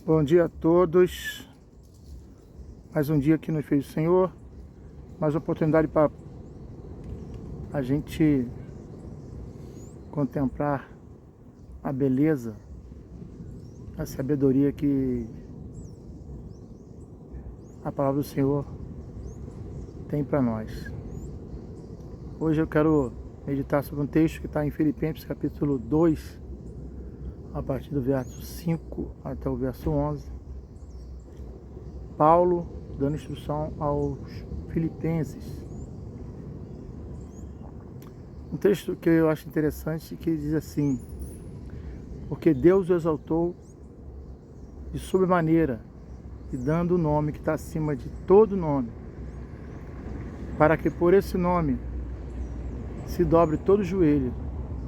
Bom dia a todos. Mais um dia que nos fez o Senhor. Mais oportunidade para a gente contemplar a beleza, a sabedoria que a palavra do Senhor tem para nós. Hoje eu quero meditar sobre um texto que está em Filipenses capítulo 2, a partir do verso 5 até o verso 11. Paulo dando instrução aos filipenses. Um texto que eu acho interessante, que diz assim: porque Deus o exaltou de sobremaneira, e dando o nome que está acima de todo nome, para que por esse nome se dobre todo o joelho,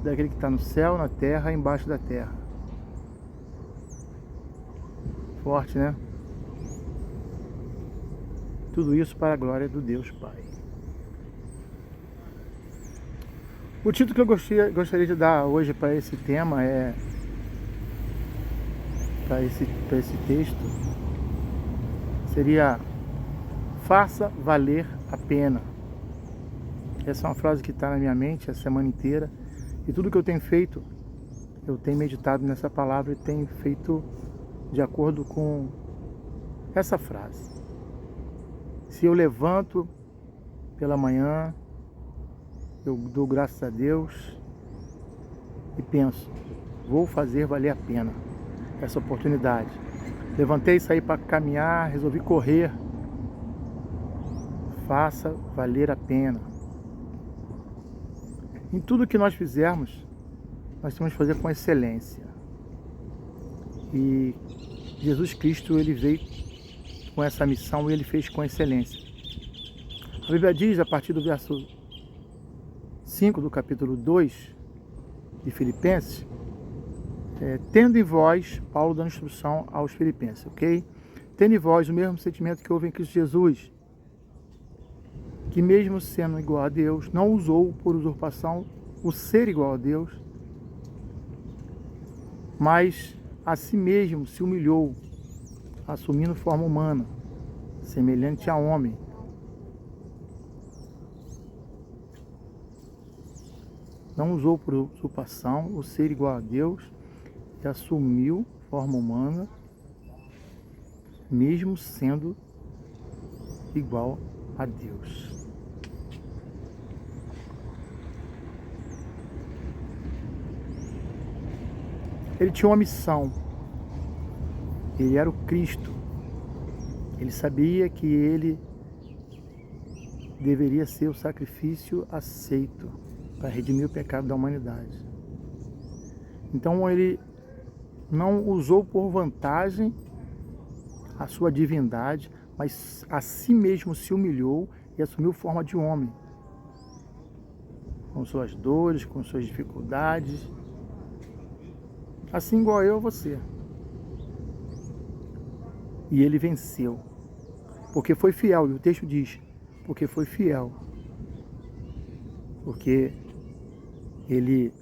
daquele que está no céu, na terra e embaixo da terra. Forte, né? Tudo isso para a glória do Deus Pai. O título que eu gostaria de dar hoje para esse tema para esse texto, seria: faça valer a pena. Essa é uma frase que está na minha mente a semana inteira, e tudo que eu tenho feito, eu tenho meditado nessa palavra e tenho feito de acordo com essa frase. Se eu levanto pela manhã, eu dou graças a Deus e penso: vou fazer valer a pena essa oportunidade. Levantei, saí para caminhar, resolvi correr. Faça valer a pena. Em tudo que nós fizermos, nós temos que fazer com excelência. E Jesus Cristo, ele veio com essa missão e ele fez com excelência. A Bíblia diz, a partir do verso 5 do capítulo 2 de Filipenses, tendo em vós, Paulo dando instrução aos filipenses, ok? Tendo em vós o mesmo sentimento que houve em Cristo Jesus, que mesmo sendo igual a Deus, não usou por usurpação o ser igual a Deus, mas a si mesmo se humilhou, assumindo forma humana, semelhante a homem. Não usou por usurpação o ser igual a Deus e assumiu forma humana, mesmo sendo igual a Deus. Ele tinha uma missão. Ele era o Cristo. Ele sabia que ele deveria ser o sacrifício aceito para redimir o pecado da humanidade. Então ele não usou por vantagem a sua divindade, mas a si mesmo se humilhou e assumiu forma de homem, com suas dores, com suas dificuldades, assim igual eu a você. E ele venceu, porque foi fiel. E o texto diz: porque foi fiel, porque ele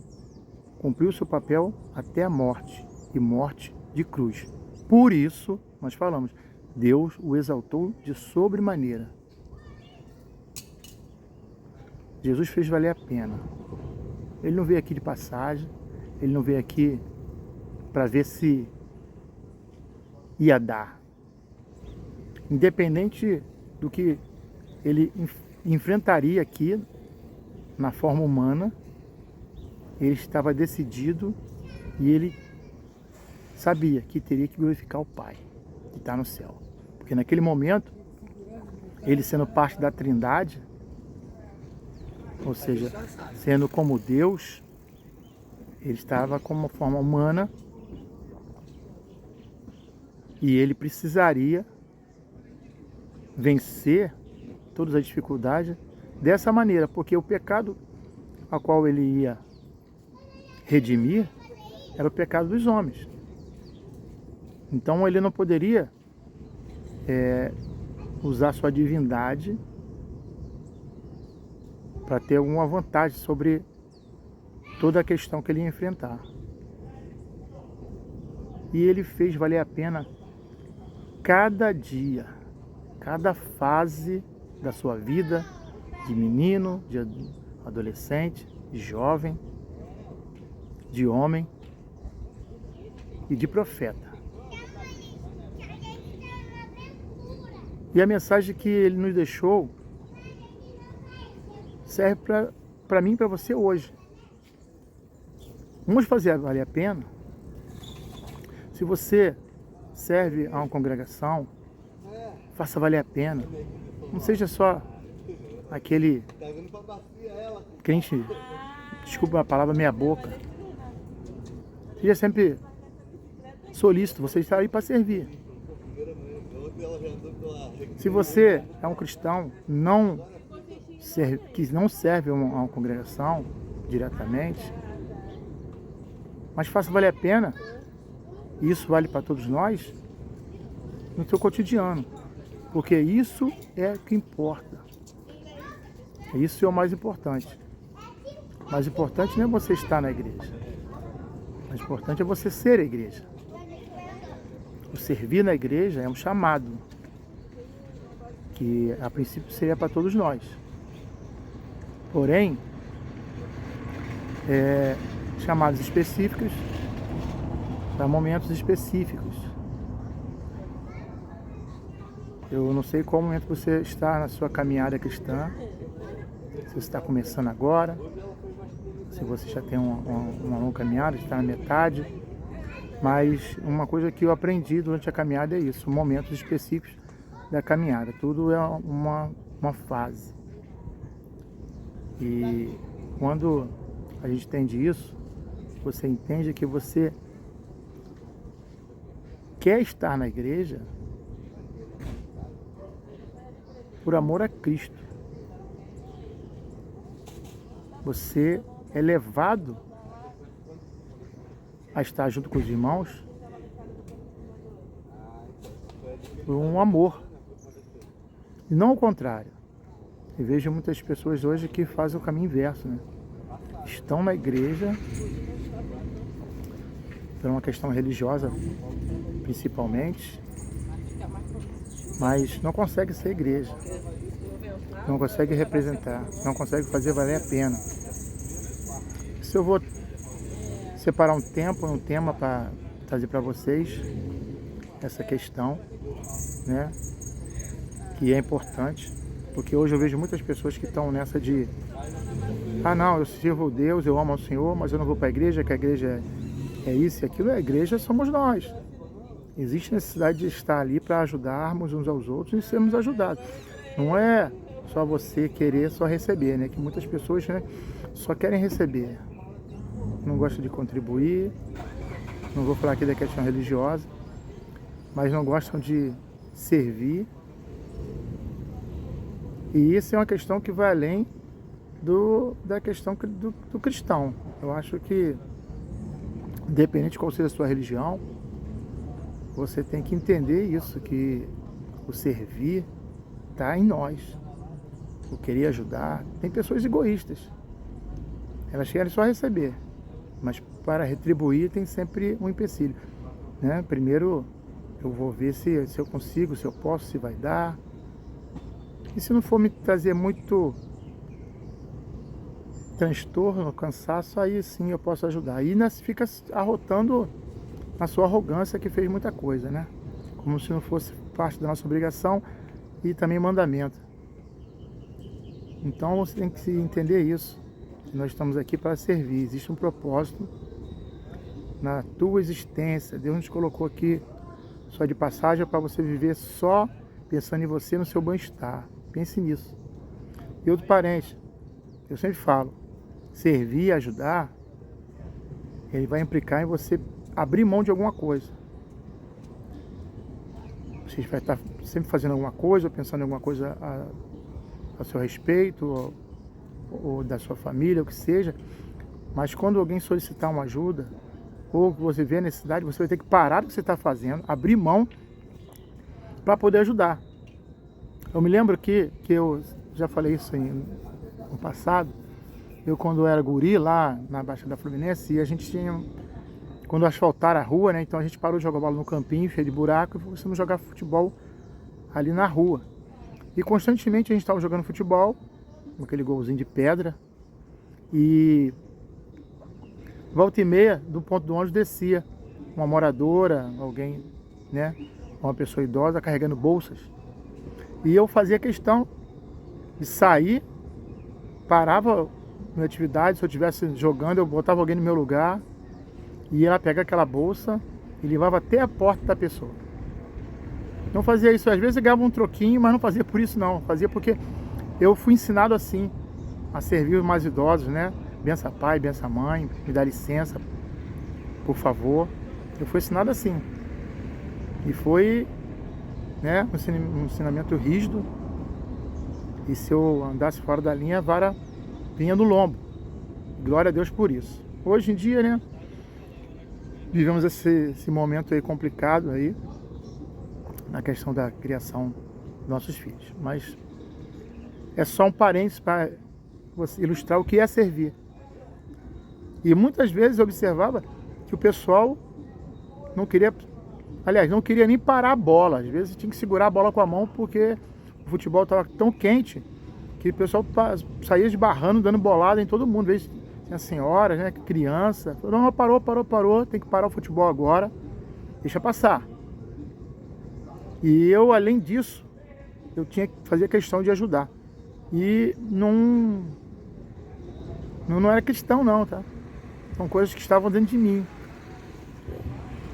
cumpriu seu papel até a morte, e morte de cruz. Por isso, nós falamos, Deus o exaltou de sobremaneira. Jesus fez valer a pena. Ele não veio aqui de passagem, ele não veio aqui para ver se ia dar. Independente do que ele enfrentaria aqui na forma humana, ele estava decidido e ele sabia que teria que glorificar o Pai que está no céu. Porque naquele momento, ele sendo parte da Trindade, ou seja, sendo como Deus, ele estava com uma forma humana e ele precisaria vencer todas as dificuldades dessa maneira, porque o pecado a qual ele ia redimir era o pecado dos homens. Então ele não poderia usar sua divindade para ter alguma vantagem sobre toda a questão que ele ia enfrentar. E ele fez valer a pena cada dia, cada fase da sua vida, de menino, de adolescente, de jovem, de homem e de profeta. E a mensagem que ele nos deixou serve para mim e para você hoje. Vamos fazer valer a pena? Se você serve a uma congregação, faça valer a pena. Não seja só aquele crente, desculpa a palavra, meia boca. Seja sempre solícito, você está aí para servir. Se você é um cristão que não serve a uma congregação diretamente, mas faça valer a pena, e isso vale para todos nós, no seu cotidiano, porque isso é o que importa. Isso é o mais importante. O mais importante não é você estar na igreja. O mais importante é você ser a igreja. O servir na igreja é um chamado, que a princípio seria para todos nós. Porém, chamados específicos para momentos específicos. Eu não sei qual momento você está na sua caminhada cristã, se você está começando agora, se você já tem uma longa caminhada, está na metade, mas uma coisa que eu aprendi durante a caminhada é isso, momentos específicos da caminhada, tudo é uma fase. E quando a gente entende isso, você entende que você quer estar na igreja por amor a Cristo. Você é levado a estar junto com os irmãos por um amor. E não o contrário. Eu vejo muitas pessoas hoje que fazem o caminho inverso, né? Estão na igreja por uma questão religiosa, principalmente, mas não consegue ser igreja, não consegue representar, não consegue fazer valer a pena. Se eu vou separar um tema para trazer para vocês essa questão, né, que é importante, porque hoje eu vejo muitas pessoas que estão nessa de não, eu sirvo a Deus, eu amo ao Senhor, mas eu não vou para a igreja, que a igreja é isso e aquilo. A igreja somos nós. Existe necessidade de estar ali para ajudarmos uns aos outros e sermos ajudados. Não é só você querer só receber, né? Que muitas pessoas, né, só querem receber. Não gostam de contribuir. Não vou falar aqui da questão religiosa, mas não gostam de servir. E isso é uma questão que vai além da questão do cristão. Eu acho que, independente de qual seja a sua religião, você tem que entender isso, que o servir está em nós. O querer ajudar. Tem pessoas egoístas. Elas querem só receber. Mas para retribuir tem sempre um empecilho, né? Primeiro eu vou ver se eu consigo, se eu posso, se vai dar. E se não for me trazer muito transtorno, cansaço, aí sim eu posso ajudar. Aí fica arrotando na sua arrogância que fez muita coisa, né? Como se não fosse parte da nossa obrigação e também mandamento. Então você tem que entender isso. Nós estamos aqui para servir. Existe um propósito na tua existência. Deus nos colocou aqui só de passagem para você viver só pensando em você, no seu bem-estar. Pense nisso. E outro parente, eu sempre falo, servir, ajudar, ele vai implicar em você abrir mão de alguma coisa. Você vai estar sempre fazendo alguma coisa, ou pensando em alguma coisa a seu respeito, ou da sua família, o que seja, mas quando alguém solicitar uma ajuda, ou você vê a necessidade, você vai ter que parar o que você está fazendo, abrir mão para poder ajudar. Eu me lembro que eu já falei isso no passado, eu quando era guri lá na Baixada Fluminense, e a gente tinha quando asfaltaram a rua, né? Então a gente parou de jogar bola no campinho, cheio de buraco, e começamos a jogar futebol ali na rua. E constantemente a gente estava jogando futebol, com aquele golzinho de pedra, e volta e meia, do ponto do ônibus descia uma moradora, alguém, né? Uma pessoa idosa carregando bolsas. E eu fazia questão de sair, parava minha atividade, se eu estivesse jogando, eu botava alguém no meu lugar, e ia lá pegar aquela bolsa e levava até a porta da pessoa. Não fazia isso, às vezes eu ganhava um troquinho, mas não fazia por isso não, fazia porque eu fui ensinado assim, a servir os mais idosos, né? Bença pai, bença mãe, me dá licença, por favor. Eu fui ensinado assim. E foi, né, um ensinamento rígido. E se eu andasse fora da linha, a vara vinha no lombo. Glória a Deus por isso. Hoje em dia, né, vivemos esse momento aí complicado aí, na questão da criação dos nossos filhos. Mas é só um parênteses para ilustrar o que é servir. E muitas vezes eu observava que o pessoal não queria, aliás, não queria nem parar a bola. Às vezes tinha que segurar a bola com a mão porque o futebol estava tão quente que o pessoal saía esbarrando, dando bolada em todo mundo. Às vezes tinha senhoras, né, criança. Não, parou, tem que parar o futebol agora, deixa passar. E eu, além disso, eu tinha que fazer questão de ajudar. E não era questão não, tá? São coisas que estavam dentro de mim.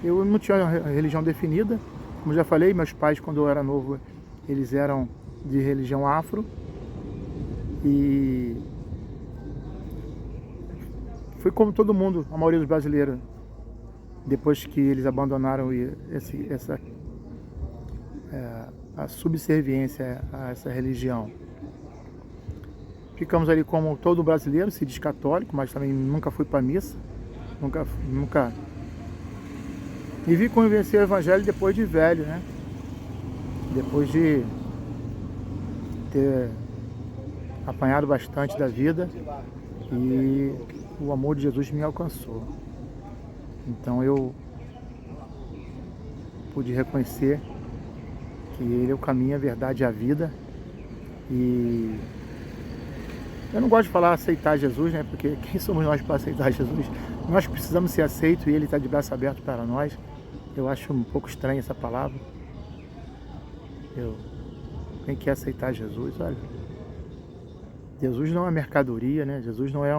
Eu não tinha uma religião definida. Como já falei, meus pais, quando eu era novo, eles eram de religião afro. E fui como todo mundo, a maioria dos brasileiros, depois que eles abandonaram a subserviência a essa religião. Ficamos ali como todo brasileiro, se diz católico, mas também nunca fui para missa, nunca. E vi conhecer o evangelho depois de velho, né? Depois de ter apanhado bastante da vida e o amor de Jesus me alcançou. Então eu pude reconhecer que Ele é o caminho, a verdade e a vida. E eu não gosto de falar aceitar Jesus, né? Porque quem somos nós para aceitar Jesus? Nós precisamos ser aceitos e Ele está de braço aberto para nós. Eu acho um pouco estranha essa palavra. Quem quer aceitar Jesus, olha, Jesus não é mercadoria, né? Jesus não é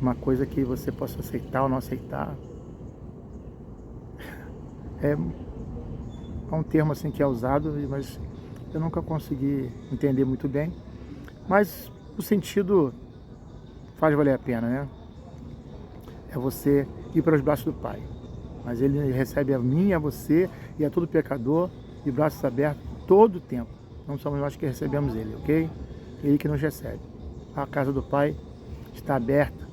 uma coisa que você possa aceitar ou não aceitar. É um termo assim que é usado, mas eu nunca consegui entender muito bem. Mas o sentido faz valer a pena, né? É você ir para os braços do Pai. Mas Ele recebe a mim, a você e a todo pecador de braços abertos todo o tempo. Não somos nós que recebemos Ele, ok? Ele que nos recebe. A casa do Pai está aberta.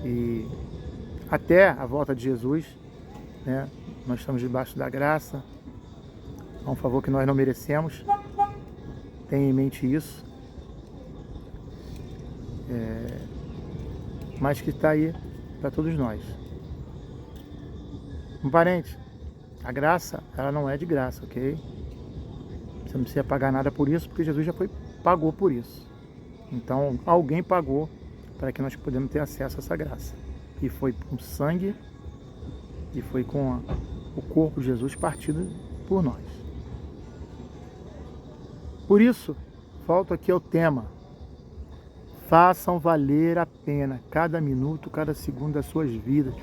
E até a volta de Jesus, né? Nós estamos debaixo da graça. É um favor que nós não merecemos. Tenha em mente isso. Mas que está aí para todos nós. Um parente, a graça, ela não é de graça, ok? Você não precisa pagar nada por isso, porque Jesus já pagou por isso. Então, alguém pagou para que nós pudéssemos ter acesso a essa graça. E foi com sangue, e foi com o corpo de Jesus partido por nós. Por isso, volto aqui ao tema. Façam valer a pena cada minuto, cada segundo das suas vidas.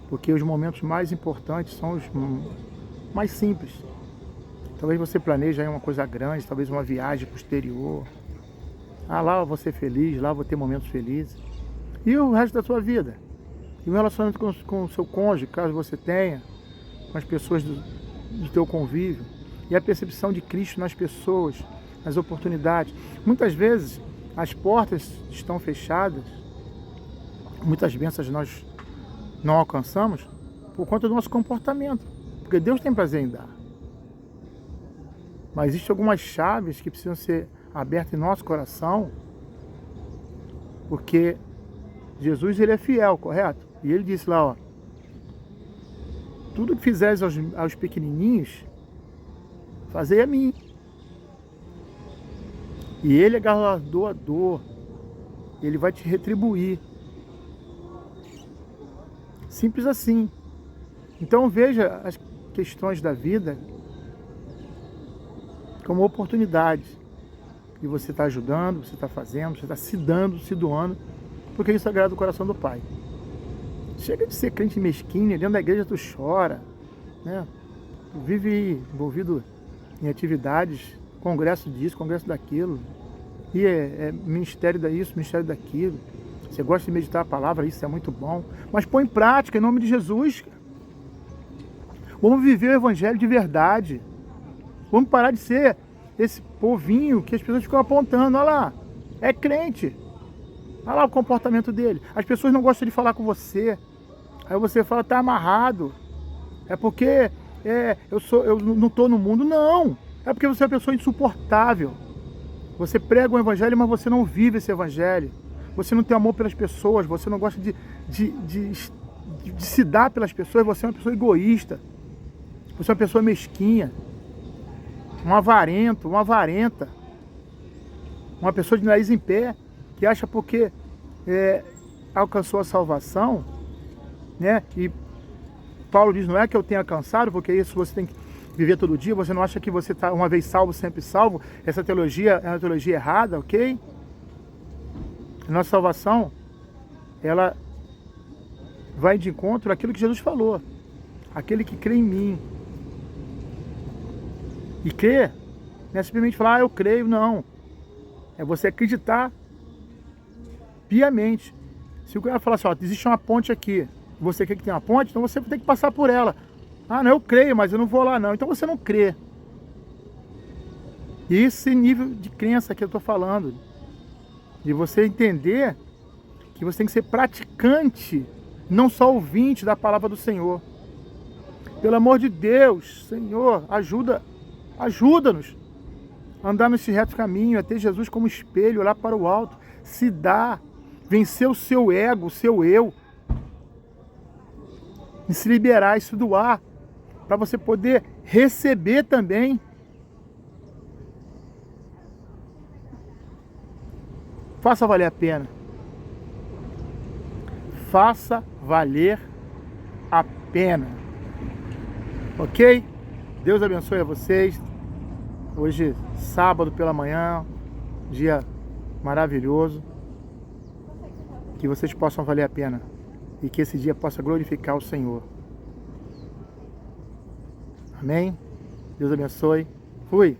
Porque os momentos mais importantes são os mais simples. Talvez você planeje aí uma coisa grande, talvez uma viagem para o exterior. Lá eu vou ser feliz, lá eu vou ter momentos felizes. E o resto da sua vida? E o relacionamento com o seu cônjuge, caso você tenha, com as pessoas do teu convívio. E a percepção de Cristo nas pessoas, nas oportunidades. Muitas vezes as portas estão fechadas, muitas bênçãos nós não alcançamos por conta do nosso comportamento. Porque Deus tem prazer em dar. Mas existem algumas chaves que precisam ser abertas em nosso coração, porque Jesus, Ele é fiel, correto? E ele disse lá, ó, tudo que fizeres aos pequenininhos, fazei a mim. E ele é galardoador, ele vai te retribuir. Simples assim. Então veja as questões da vida como oportunidades. E você está ajudando, você está fazendo, você está se dando, se doando, porque isso agrada o coração do Pai. Chega de ser crente mesquinho, dentro da igreja tu chora, né? Tu vive envolvido em atividades, congresso disso, congresso daquilo, e é ministério disso, ministério daquilo. Você gosta de meditar a palavra, isso é muito bom, mas põe em prática, em nome de Jesus. Vamos viver o evangelho de verdade. Vamos parar de ser esse povinho que as pessoas ficam apontando. Olha lá, é crente. Olha lá o comportamento dele. As pessoas não gostam de falar com você. Aí você fala, tá amarrado. É porque eu não estou no mundo. Não. É porque você é uma pessoa insuportável. Você prega o evangelho, mas você não vive esse evangelho. Você não tem amor pelas pessoas. Você não gosta de se dar pelas pessoas. Você é uma pessoa egoísta. Você é uma pessoa mesquinha. Um avarento, uma avarenta. Uma pessoa de nariz em pé, que acha porque alcançou a salvação, né? E Paulo diz, não é que eu tenha alcançado, porque isso você tem que viver todo dia, você não acha que você está uma vez salvo, sempre salvo. Essa teologia é uma teologia errada, ok? A nossa salvação, ela vai de encontro àquilo que Jesus falou. Aquele que crê em mim. E crer não é simplesmente falar, eu creio, não. É você acreditar piamente. Se o cara falar assim, ó, existe uma ponte aqui, você quer que tenha uma ponte, então você tem que passar por ela. Ah, não, eu creio, mas eu não vou lá não. Então você não crê. E esse nível de crença que eu estou falando, de você entender que você tem que ser praticante, não só ouvinte da palavra do Senhor. Pelo amor de Deus, Senhor, ajuda-nos a andar nesse reto caminho, a ter Jesus como espelho, olhar para o alto, se dar, vencer o seu ego, o seu eu, e se liberar, e se doar, para você poder receber também. Faça valer a pena. Faça valer a pena. Ok? Deus abençoe a vocês. Hoje, sábado pela manhã, dia maravilhoso. Que vocês possam valer a pena. E que esse dia possa glorificar o Senhor. Amém? Deus abençoe. Fui.